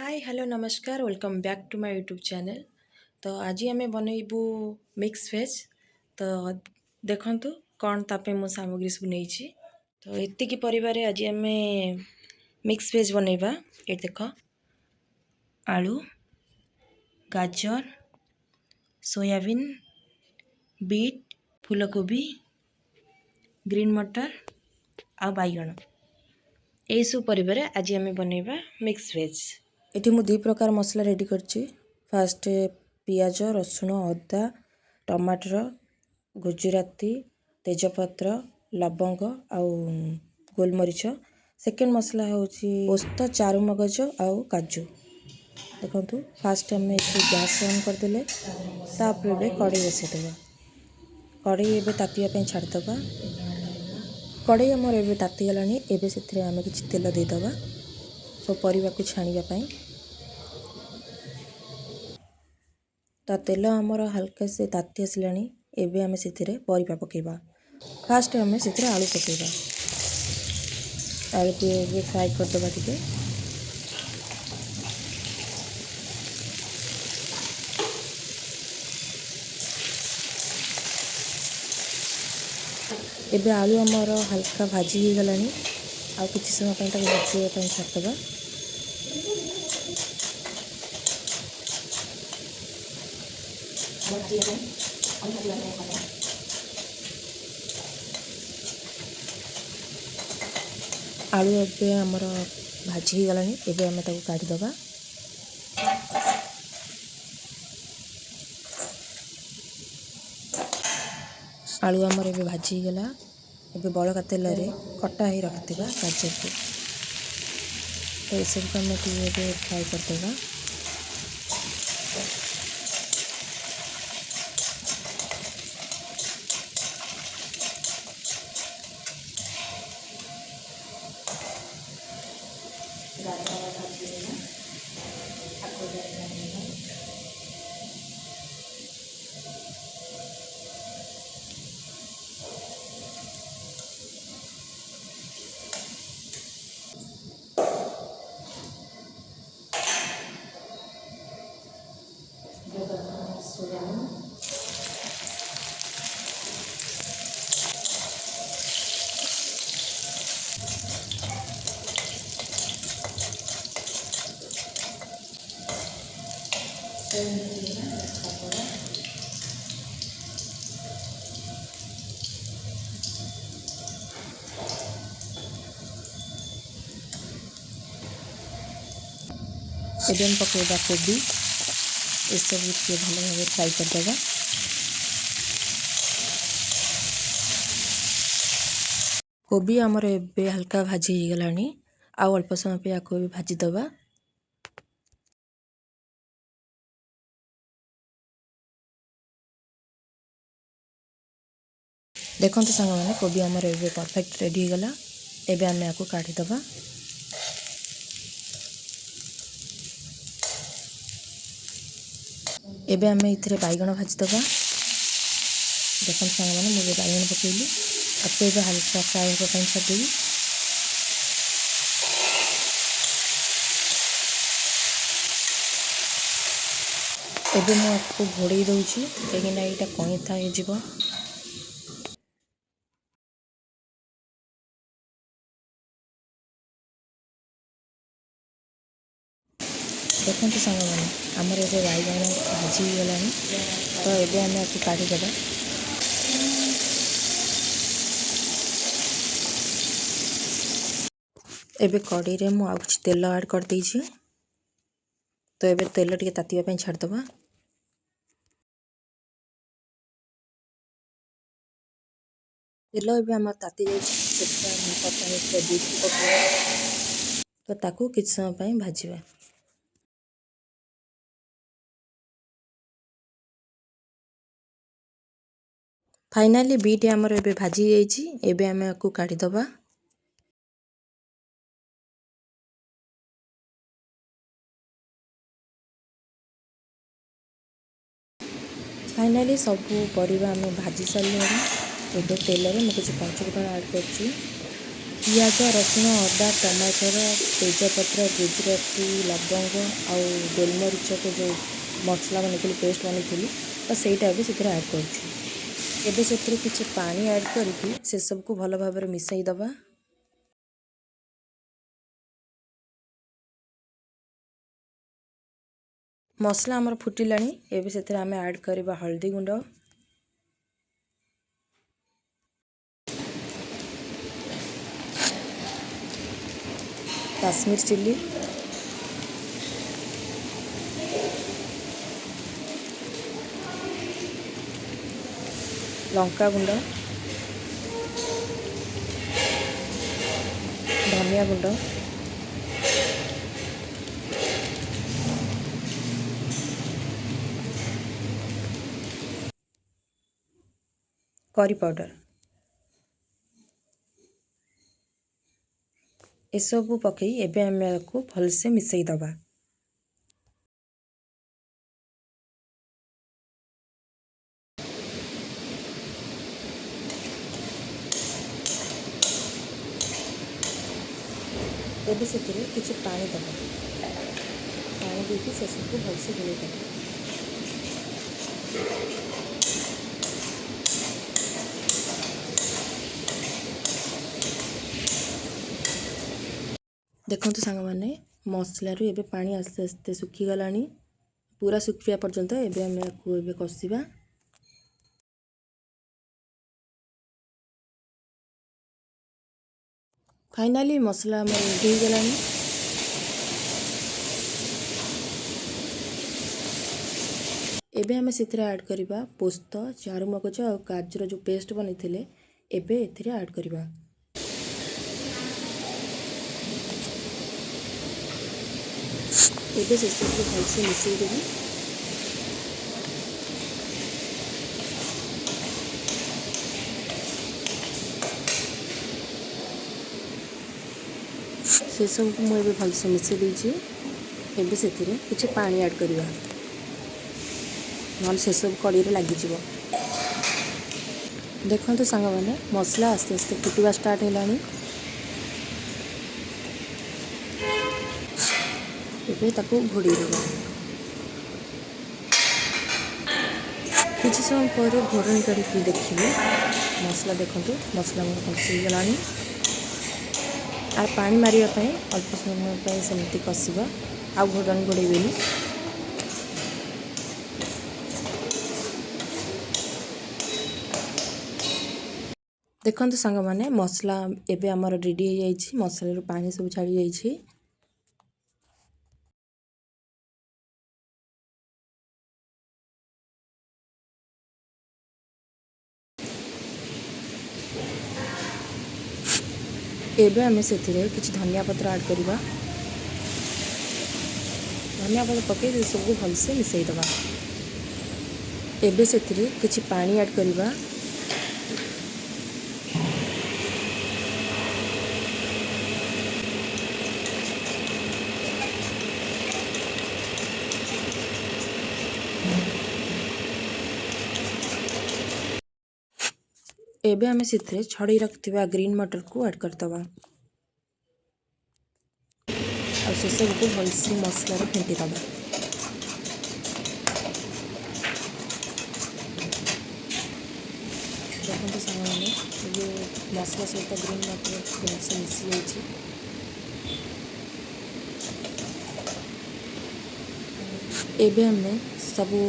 हाय hello नमस्कार welcome back to my YouTube channel. तो आज आम बनइबू मिक्स वेज। तो देखंतु कौन तापे मो सामग्री सब नहीं। तो एतिकी परिवार आज आम मिक्स वेज बनइबा। ये देख आलू गाजर सोयाबीन बीट फूलकोबी ग्रीन मटर आ बैगण यही सब परिवार आज आम बनइबा मिक्स वेज। ये मुझे दी प्रकार मसला रेडी करछि। फास्ट पियाज रसुण अदा टमाटर गुजराती तेजपत्र लवंग आउ गोलमरीच। सेकेंड मसला होछि पोस्त चारुमगज आउ काजू। देखंतु फास्ट आम गैस ऑन करदेले तापर कड़े बसईदेवा। कड़े एबे तातिया पे छाड़दबा। कड़े आमर एबे ताती गलानी। एबे सेथिरे आमे किछि तेल देदबा सब परिवा को छाणिबा पई। तो तेल आमर हल्का से ताती आसलानी। एबे आमे सेथिरे परिवा पकेबा। फास्ट आमे सेथिरे आलू पकेबा। आलू को एबे फ्राई करदबा टिके। एबे आलू आमर हल्का भाजी हो गलानी। आ किछि समय पई ताको भाजिबा पई छाड़दबा। आलू एबे आमर भाजी हो गलानी। एबे आमे ताको काढी दबा। आलू आमर एबे भाजी हो गला। एबे बड़का तेल रे कटा ही रखतिबा गाजर को तो सब को आमे एबे फ्राई करदबा। एबे हम पकेबा कोबी। ये सब के भलो भाबे फ्राई करदबा। कोबी आमर एबे हल्का भाजी हो गलानी। आ अल्प समय पे आको भी भाजी दबा। देखंतु संग माने कोबी आमर एबे परफेक्ट रेडी हो गला। एबे आमे आको काढी दबा। एबे आमे इथरे बैगण भाजी दबा। देखंतु संग माने मुझे बैगण पकेली। आपको एबे हल्का फ्राई हो पई छाड़ देबी। एबे मु आपको घोड़े दउची कहीं ना एटा कहीं था हे जीवो। देखंतु संग माने हमर एबे बैगण भाजी हो गलानी। तो एबे आमे आपको काढी दबा। एबे कढ़ी रे मु आ कुछ तेल ऐड कर देछि। तो एबे तेल टिके तातिबा पई छाड़ दबा। तेल एबे हमर ताती जाई सेटा हम पता है बीट को पकेबा। तो ताकू किछ समय पई भाजीबा। फाइनली बीट हमर एबे भाजी जाईछि। एबे आमे आकू काढी दबा। फाइनली सब परिवा आमे भाजी सारले। एबे तेल रे मु कुछ पंचफुटन ऐड करछि। पियाज रसुण अदा टमाटर तेजपत्र गुजराती लवंग आउ गोलमरीच को जो मसला बनी पेस्ट बनी तो सहीटा भी से ऐड कर किसी पानी ऐड करके से सबको भल भाव मिसई दबा। मसला आमर फुटिलाणी एबे से आम ऐड करवा हल्दी गुंड काश्मीर चिल्ली लंका गुंड धनिया गुंड करी पाउडर एसबू पकई एबे आम को भलसे मिसई दबा। एबे से किसी पानी दबा पानी देके से सबको भलसे गोल दबा। देखो सांग मैंने मसलू एबे पानी आस्ते आस्ते सुखीगला पूरा सुखिया पर्यंत एबे आम को एबे कषा। फाइनाली मसला आम रेडी हो गला। एबे आम से ऐड करवा पोस्त चारुमगज और गाजर जो पेस्ट बनी थे एबे एथिरे ऐड करवा। एबे से सबको भलसे मिसई देवी। से सबको मुझे भलसे मिसई देछि। एबे से किसी पानी ऐड करवा ना से सब कड़ी लग। देखो सांग मैंने मसला आस्ते आस्ते फुटवा स्टार्ट है। एबे ताको घोड़ी देवा किसी समय पर घोड़नी करके देखिए मसला देखो मसला मोर कषि गला आर पानी मारे अल्प समय सेमती कषा आ घोड़नी घोड़े देखो सांग मैंने मसला एबे आमर रेडी हो जाइए। मसला पानी सब छाड़ी जाइए। एबे आमे से किसी धनिया पत्र ऐड करवा। धनिया पत्र पकई सबको भलसे मिसई दबा। एबे से किसी पानी ऐड करवा। एबे आमे से छड़ई रखा ग्रीन मटर को ऐड करदबा और से सबको भलसे मसला फेंटी दबा। देखते सांग मैंने ये मसला सहित ग्रीन मटर भलसे मिसी जाइए। एबे आमे सबू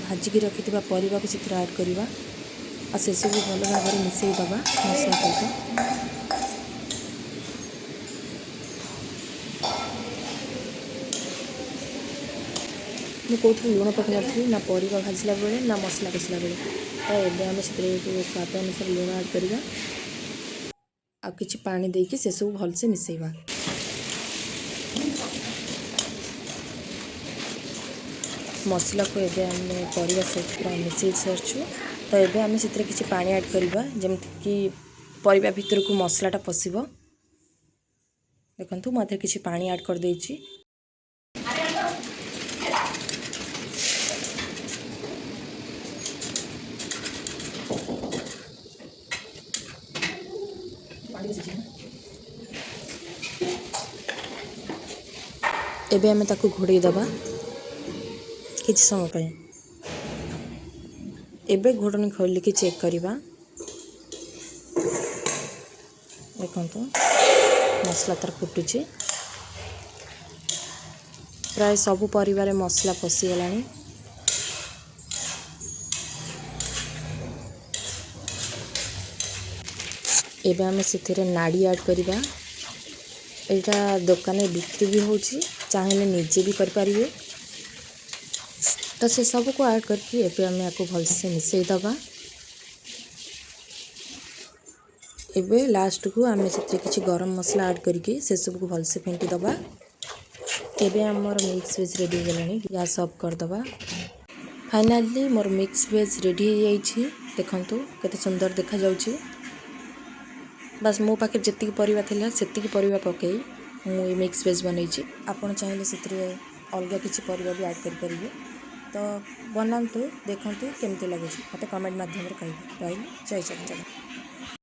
भाजिकी रखि परिवा को से ऐड करवा और से सब भल भाव मिसई दबा मसला सहित। मुझे लुण पकई नी ना परिवा भाजला बेले ना मसला कषिला बेले तो एबे आम से स्वाद अनुसार लुण ऐड करवा आ किछि पानी देके से सब भलसे मिसईवा। मसला को एबे आम परिवा सहित पूरा मिसई सारछु तो एबे आम से किछि पानी ऐड करवा जमती कि परिवा भितर को मसलाटा पशिबो। देखंतु मते किछि पानी ऐड कर देछि। एबे आमे ताकू घोड़े दबा किछि समय पे। एबे घोड़नी खोल के चेक करिबा। देखंतु मसला तर फुटुची। प्राय सबु परिवारे मसला पसी गलानी। एबे आमे सेथिरे नाड़ी ऐड करिबा। एटा दुकान में बिक्री भी होची, चाहे निजे भी कर पारिबे। तो से सब को ऐड करके एबे आमे आको भलसे मिसई दबा। एबे लास्ट को आमे सेथिरे किछि गरम मसला ऐड करके से सब को भलसे फेंटी दबा। एबे हमर मिक्स वेज रेडी गलानी, गैस ऑफ कर दबा। फाइनली मोर मिक्स वेज रेडी हो जाइछि। देखंतु केते सुंदर देखा जाउछि। बस मो पाखे जतिक परिवा थिला सेतिक परिवा पकई मु मिक्स वेज बनैछि। आपण चाहिले सेतिरे अलगा किछि परिवा भी ऐड करि परिबे। तो बनांतु, देखंतु केमते लागुछि, मते कमेंट माध्यम रे कहिबे। जय जगन्नाथ।